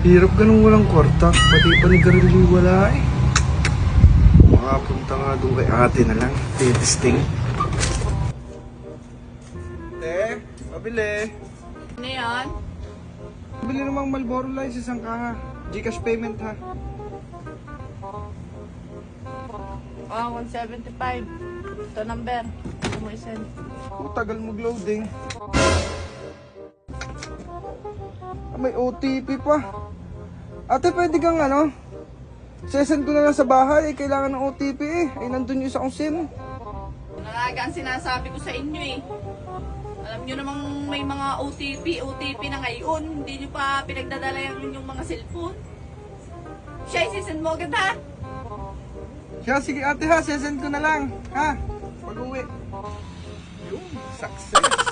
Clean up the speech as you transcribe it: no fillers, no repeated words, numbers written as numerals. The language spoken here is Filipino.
Hirap ganun walang kwarta. Pati panigarilyo wala eh. Makapunta nga doon kay ate na lang. Testing. Pabili. Ano yan? Pabili namang Marlboro Lights, isang kaha. Gcash payment ha. 175. Ito number. Ito mo isend. Tagal mag-loading. May OTP pa. Ate, pwede kang sesend ko na lang sa bahay. Kailangan ng OTP eh. Ay, nandun yung isa kong SIM. Nalaga ang sinasabi ko sa inyo eh. Alam nyo namang may mga OTP na ngayon. Hindi nyo pa pinagdadala yung mga cellphone. Siya, isisend mo agad ha? Siya, sige ate ha. Sesend ko na lang. Ha? Pag-uwi. Yung success.